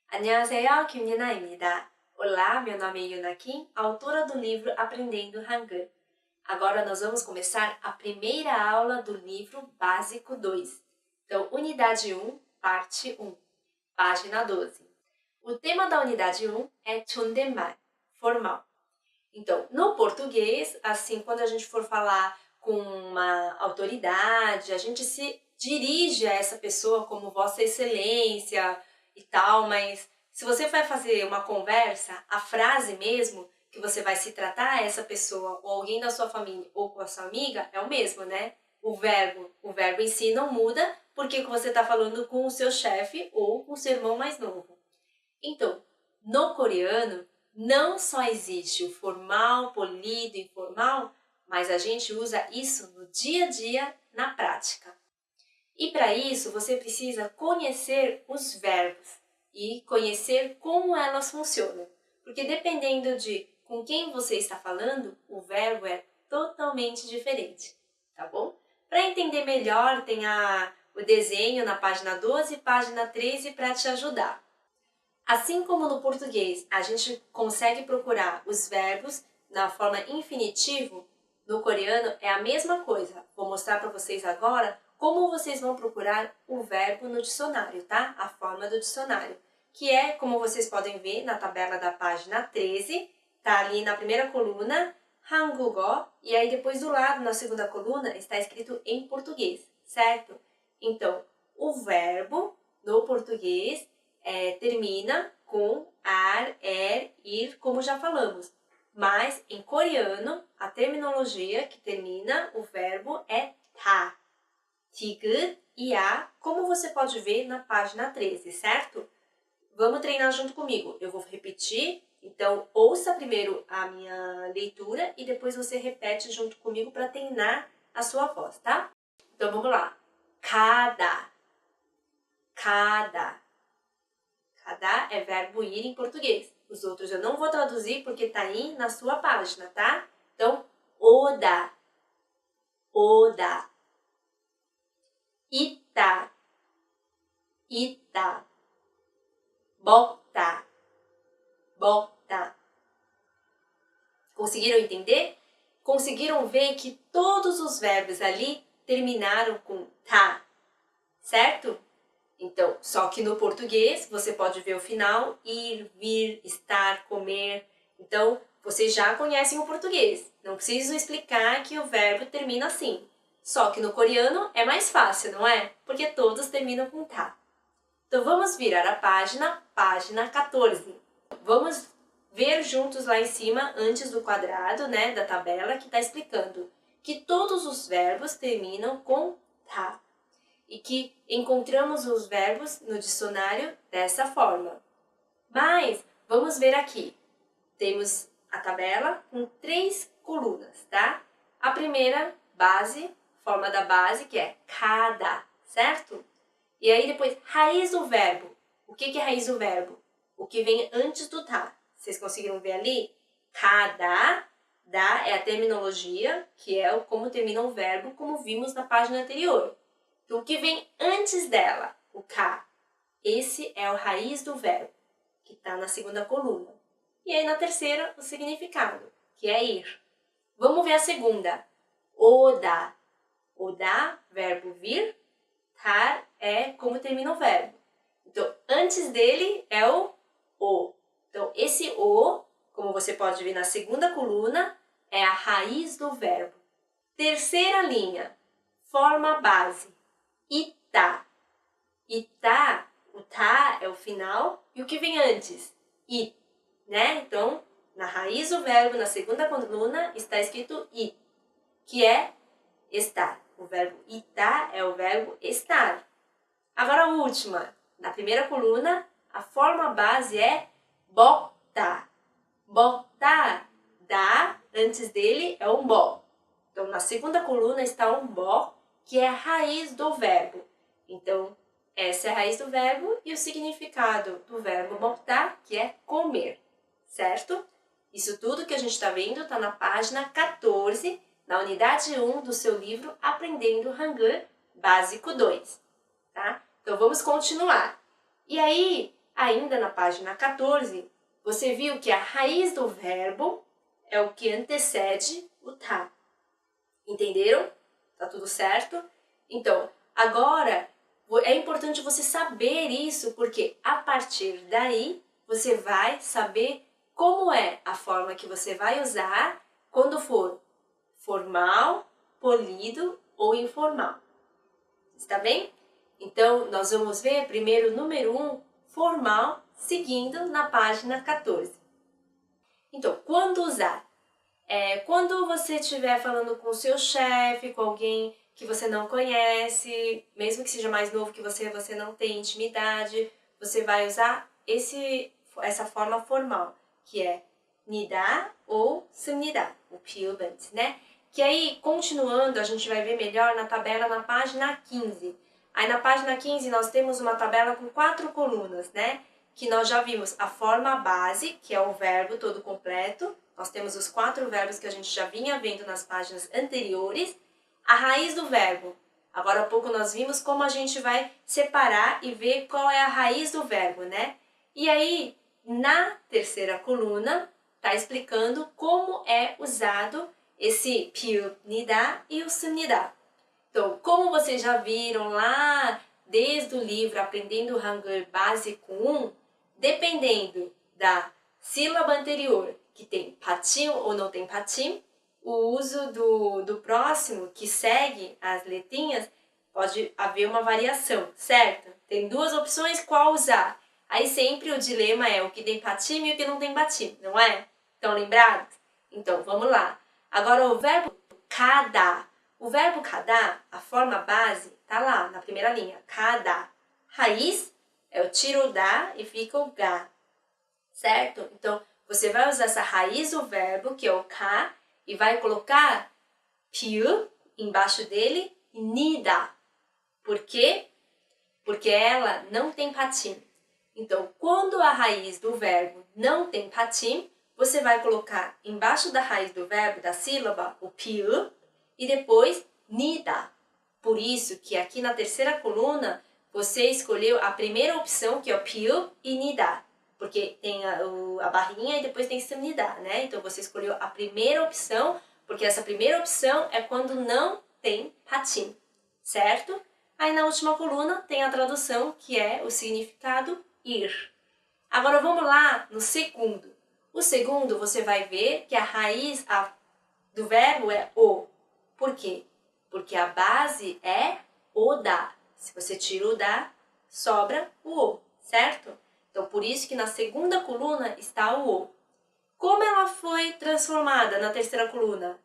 안녕하세요, 김유나입니다. Olá, meu nome é Yuna Kim, autora do livro Aprendendo Hangul. Agora nós vamos começar a primeira aula do livro Básico 2. Então, Unidade 1, Parte 1, página 12. O tema da Unidade 1 é 존댓말, formal. Então, no português, assim, quando a gente for falar com uma autoridade, a gente se dirige a essa pessoa como Vossa Excelência e tal, mas se você vai fazer uma conversa, a frase mesmo que você vai se tratar a essa pessoa ou alguém da sua família ou com a sua amiga é o mesmo, né? O verbo em si não muda porque você está falando com o seu chefe ou com o seu irmão mais novo. Então, no coreano, não só existe o formal, polido, informal, mas a gente usa isso no dia a dia, na prática. E para isso, você precisa conhecer os verbos e conhecer como elas funcionam. Porque dependendo de com quem você está falando, o verbo é totalmente diferente, tá bom? Para entender melhor, tem o desenho na página 12 e página 13 para te ajudar. Assim como no português a gente consegue procurar os verbos na forma infinitivo, no coreano é a mesma coisa. Vou mostrar para vocês agora como vocês vão procurar o verbo no dicionário, tá? A forma do dicionário, que é, como vocês podem ver na tabela da página 13, tá ali na primeira coluna, 한국어, e aí depois do lado, na segunda coluna, está escrito em português, certo? Então, o verbo no português termina com ar, ir, como já falamos. Mas em coreano, a terminologia que termina o verbo é 다, 디귿 e a, como você pode ver na página 13, certo? Vamos treinar junto comigo. Eu vou repetir, então ouça primeiro a minha leitura e depois você repete junto comigo para treinar a sua voz, tá? Então vamos lá. Cada. Cada é verbo ir em português. Os outros eu não vou traduzir porque está aí na sua página, tá? Então, oda. Ita. Bota. Conseguiram entender? Conseguiram ver que todos os verbos ali terminaram com tá, certo? Então, só que no português, você pode ver o final, ir, vir, estar, comer. Então, vocês já conhecem o português. Não preciso explicar que o verbo termina assim. Só que no coreano é mais fácil, não é? Porque todos terminam com tá. Então, vamos virar a página 14. Vamos ver juntos lá em cima, antes do quadrado, né, da tabela, que está explicando que todos os verbos terminam com tá. E que encontramos os verbos no dicionário dessa forma. Mas, vamos ver aqui. Temos a tabela com 3 colunas, tá? A primeira, base, forma da base, que é cada, certo? E aí depois, raiz do verbo. O que é raiz do verbo? O que vem antes do tá. Vocês conseguiram ver ali? Cada, da é a terminologia, que é como termina o verbo, como vimos na página anterior. Então, o que vem antes dela, o ka, esse é o raiz do verbo, que está na segunda coluna. E aí na terceira, o significado, que é ir. Vamos ver a segunda. Oda. Oda, verbo vir. Tar é como termina o verbo. Então, antes dele é o o. Então, esse o, como você pode ver na segunda coluna, é a raiz do verbo. Terceira linha, forma base. Ita. Ita, o tá é o final e o que vem antes? I, né? Então, na raiz do verbo, na segunda coluna, está escrito i, que é estar. O verbo ita é o verbo estar. Agora a última, na primeira coluna, a forma base é bota. Bota, da, antes dele é um bo. Então, na segunda coluna está um bo, que é a raiz do verbo. Então, essa é a raiz do verbo e o significado do verbo botar, que é comer, certo? Isso tudo que a gente está vendo está na página 14, na unidade 1 do seu livro Aprendendo Hangul, Básico 2, tá? Então, vamos continuar. E aí, Ainda na página 14, você viu que a raiz do verbo é o que antecede o tá. Entenderam? Tá tudo certo? Então, agora é importante você saber isso, porque a partir daí você vai saber como é a forma que você vai usar quando for formal, polido ou informal. Está bem? Então, nós vamos ver primeiro o número 1, formal, seguindo na página 14. Então, quando usar? Quando você estiver falando com o seu chefe, com alguém que você não conhece, mesmo que seja mais novo que você não tem intimidade, você vai usar essa forma formal, que é nida ou 습니다, o piubant, né? Que aí, continuando, a gente vai ver melhor na tabela na página 15. Aí na página 15 nós temos uma tabela com 4 colunas, né? Que nós já vimos a forma base, que é o verbo todo completo. Nós temos os 4 verbos que a gente já vinha vendo nas páginas anteriores. A raiz do verbo. Agora há pouco nós vimos como a gente vai separar e ver qual é a raiz do verbo, né? E aí, na terceira coluna, está explicando como é usado esse piub니다 e o 습니다. Então, como vocês já viram lá desde o livro Aprendendo Hangul Básico 1, dependendo da sílaba anterior, que tem patim ou não tem patim, o uso do próximo, que segue as letrinhas, pode haver uma variação, certo? Tem 2 opções, qual usar? Aí sempre o dilema é o que tem patim e o que não tem patim, não é? Estão lembrados? Então, vamos lá. Agora, o verbo cada. O verbo cada, a forma base, tá lá na primeira linha. Cada. Raiz é o tiro da e fica o ga. Certo? Então, você vai usar essa raiz do verbo, que é o ka, e vai colocar piu embaixo dele e nida. Por quê? Porque ela não tem patim. Então, quando a raiz do verbo não tem patim, você vai colocar embaixo da raiz do verbo, da sílaba, o piu, e depois nida. Por isso que aqui na terceira coluna, você escolheu a primeira opção, que é o piu e nida. Porque tem a barrinha e depois tem 습니다, né? Então, você escolheu a primeira opção, porque essa primeira opção é quando não tem patim, certo? Aí na última coluna tem a tradução, que é o significado ir. Agora vamos lá no segundo. O segundo você vai ver que a raiz do verbo é o. Por quê? Porque a base é o da. Se você tira o da, sobra o, certo? Então, por isso que na segunda coluna está o o. Como ela foi transformada na terceira coluna?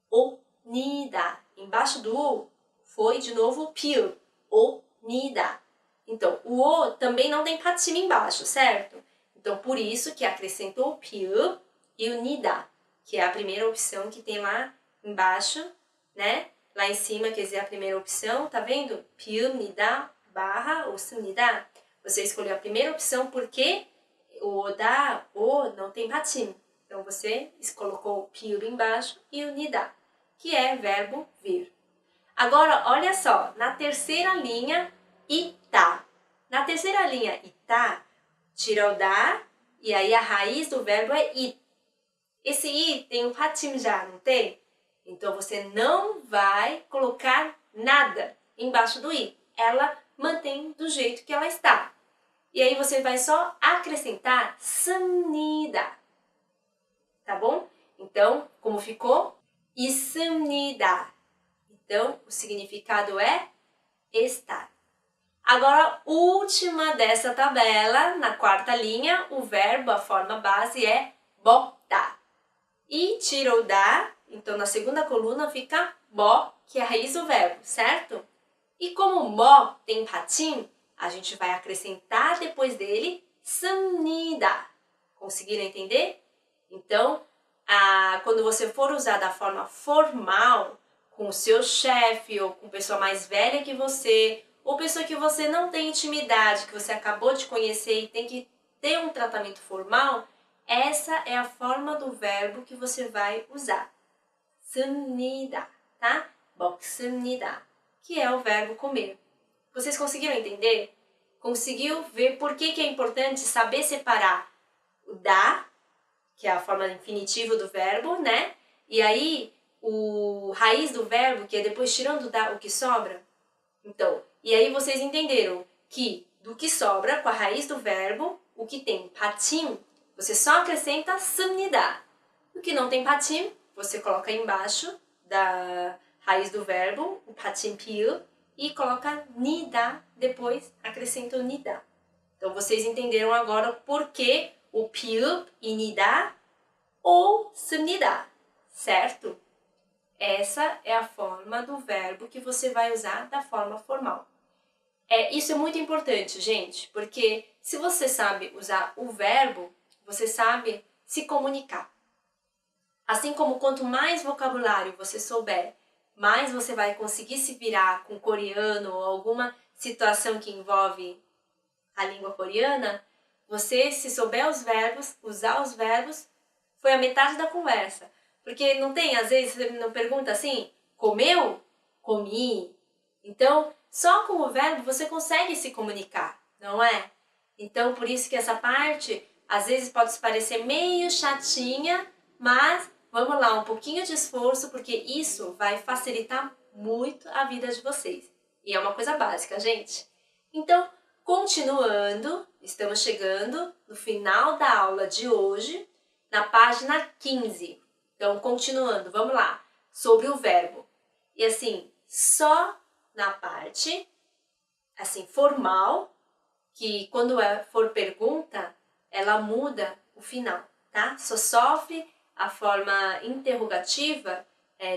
O, nida. Embaixo do o foi de novo o piu. O, nida. Então, o o também não tem patim embaixo, certo? Então, por isso que acrescentou o piu e o nida, que é a primeira opção que tem lá embaixo, né? Lá em cima, quer dizer, a primeira opção, tá vendo? Piu, nida, barra ou 습니다. Você escolheu a primeira opção porque o da, o não tem patim. Então, você colocou o piu embaixo e o nida, que é verbo vir. Agora, olha só, na terceira linha, ita. Na terceira linha, ita, tira o da, e aí a raiz do verbo é it. Esse it tem um patim já, não tem? Então, você não vai colocar nada embaixo do it. Ela mantém do jeito que ela está. E aí, você vai só acrescentar 습니다. Tá bom? Então, como ficou? 있습니다. Então, o significado é estar. Agora, última dessa tabela, na quarta linha, o verbo, a forma base é 먹다. E tira o da, então na segunda coluna fica bo, que é a raiz do verbo, certo? E como mo tem patim, a gente vai acrescentar depois dele 습니다. Conseguiram entender? Então, quando você for usar da forma formal, com o seu chefe ou com pessoa mais velha que você, ou pessoa que você não tem intimidade, que você acabou de conhecer e tem que ter um tratamento formal, essa é a forma do verbo que você vai usar. 습니다, tá? 먹습니다, que é o verbo comer. Vocês conseguiram entender? Conseguiu ver por que é importante saber separar o da, que é a forma infinitiva do verbo, né? E aí, o raiz do verbo, que é depois tirando o da, o que sobra. Então, e aí vocês entenderam que do que sobra, com a raiz do verbo, o que tem patim, você só acrescenta 습니다. O que não tem patim, você coloca embaixo da raiz do verbo, o patim piu, e coloca nida, depois acrescenta o nida. Então, vocês entenderam agora por que o piu e nida ou 습니다, certo? Essa é a forma do verbo que você vai usar da forma formal. Isso é muito importante, gente, porque se você sabe usar o verbo, você sabe se comunicar. Assim como quanto mais vocabulário você souber, mais você vai conseguir se virar com coreano ou alguma situação que envolve a língua coreana, você, se souber os verbos, usar os verbos, foi a metade da conversa. Porque não tem, às vezes, você não pergunta assim, comeu? Comi. Então, só com o verbo você consegue se comunicar, não é? Então, por isso que essa parte, às vezes pode parecer meio chatinha, mas vamos lá, um pouquinho de esforço, porque isso vai facilitar muito a vida de vocês. E é uma coisa básica, gente. Então, continuando, estamos chegando no final da aula de hoje, na página 15. Então, continuando, vamos lá, sobre o verbo. E assim, só na parte, assim, formal, que quando for pergunta, ela muda o final, tá? Só sofre a forma interrogativa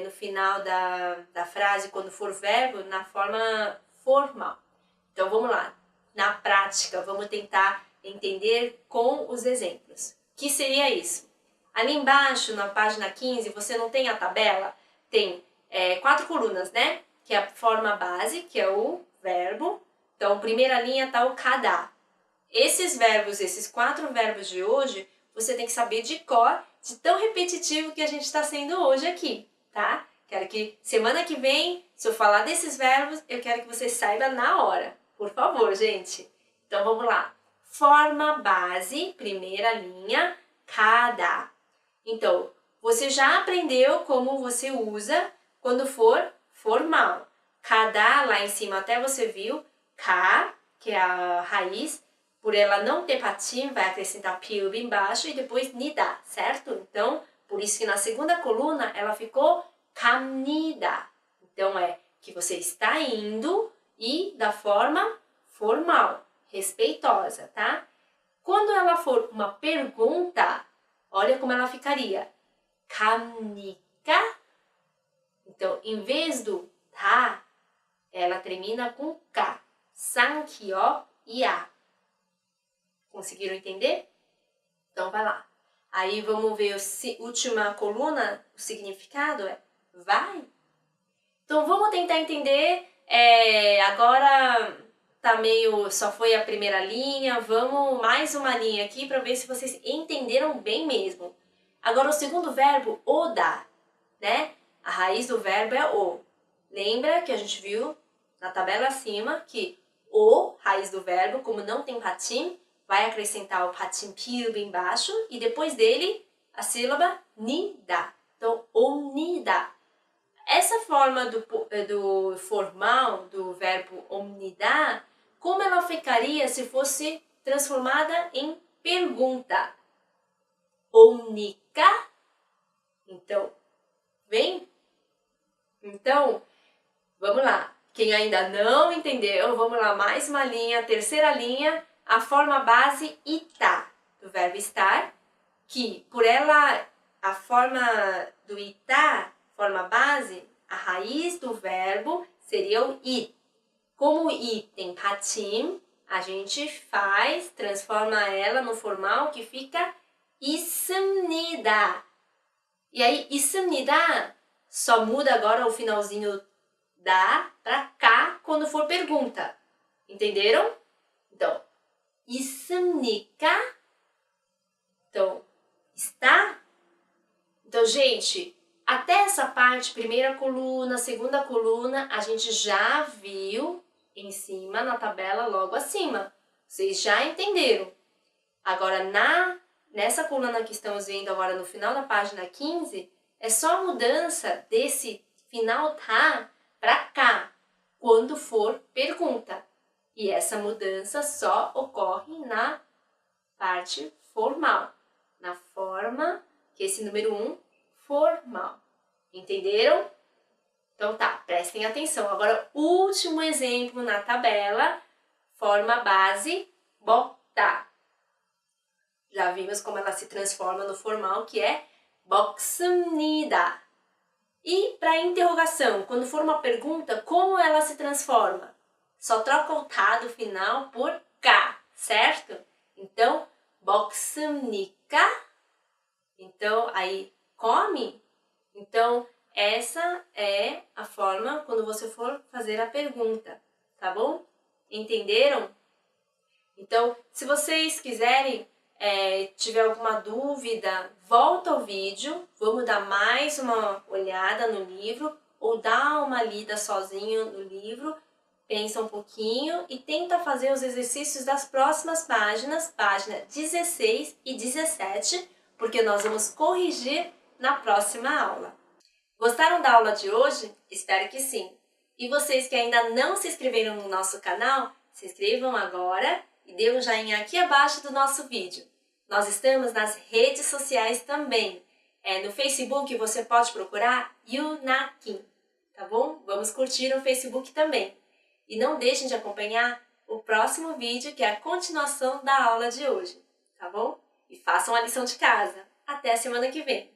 no final da frase, quando for verbo, na forma formal. Então, vamos lá. Na prática, vamos tentar entender com os exemplos. O que seria isso? Ali embaixo, na página 15, você não tem a tabela? Tem 4 colunas, né? Que é a forma base, que é o verbo. Então, primeira linha está o cada. Esses verbos, esses 4 verbos de hoje, você tem que saber de cor, de tão repetitivo que a gente está sendo hoje aqui, tá? Quero que semana que vem, se eu falar desses verbos, eu quero que você saiba na hora. Por favor, gente. Então, vamos lá. Forma base, primeira linha, cada. Então, você já aprendeu como você usa quando for formal. Cada, lá em cima até você viu, ka, que é a raiz, por ela não ter patim, vai acrescentar piu embaixo e depois nida, certo? Então, por isso que na segunda coluna ela ficou 갑니다. Então, é que você está indo e da forma formal, respeitosa, tá? Quando ela for uma pergunta, olha como ela ficaria. 갑니까? Então, em vez do tá, ela termina com ka. 상키어 이야. Conseguiram entender? Então, vai lá. Aí, vamos ver a última coluna, o significado é vai. Então, vamos tentar entender. Agora tá meio, só foi a primeira linha, vamos mais uma linha aqui para ver se vocês entenderam bem mesmo. Agora, o segundo verbo, oda, né? A raiz do verbo é o. Lembra que a gente viu na tabela acima que o, raiz do verbo, como não tem patim, vai acrescentar o patim piu bem embaixo e depois dele a sílaba nida. Então, omnida. Essa forma do formal do verbo omnida, como ela ficaria se fosse transformada em pergunta? Omnica? Então, vem? Então, vamos lá. Quem ainda não entendeu, vamos lá, mais uma linha, terceira linha, a forma base ita, do verbo estar, que por ela, a forma do ita, forma base, a raiz do verbo seria o i. Como o i tem patim, a gente transforma ela no formal que fica 있습니다. E aí, 있습니다 só muda agora o finalzinho da para cá quando for pergunta. Entenderam? Então, 있습니까? Então, está? Então, gente, até essa parte, primeira coluna, segunda coluna, a gente já viu em cima, na tabela logo acima. Vocês já entenderam. Agora, nessa coluna que estamos vendo agora no final da página 15, é só a mudança desse final tá para cá, quando for pergunta. E essa mudança só ocorre na parte formal, na forma, que é esse número 1, formal. Entenderam? Então tá, prestem atenção. Agora, último exemplo na tabela, forma base, botar. Já vimos como ela se transforma no formal, que é 먹습니다. E para interrogação, quando for uma pergunta, como ela se transforma? Só troca o tá do final por cá, certo? Então, 먹습니까? Então, aí, come? Então, essa é a forma quando você for fazer a pergunta, tá bom? Entenderam? Então, se vocês quiserem, tiver alguma dúvida, volta ao vídeo, vamos dar mais uma olhada no livro ou dá uma lida sozinho no livro, pensa um pouquinho e tenta fazer os exercícios das próximas páginas, página 16 e 17, porque nós vamos corrigir na próxima aula. Gostaram da aula de hoje? Espero que sim! E vocês que ainda não se inscreveram no nosso canal, se inscrevam agora e dê um joinha aqui abaixo do nosso vídeo. Nós estamos nas redes sociais também. No Facebook você pode procurar Yunakin, tá bom? Vamos curtir no Facebook também. E não deixem de acompanhar o próximo vídeo, que é a continuação da aula de hoje, tá bom? E façam a lição de casa. Até a semana que vem!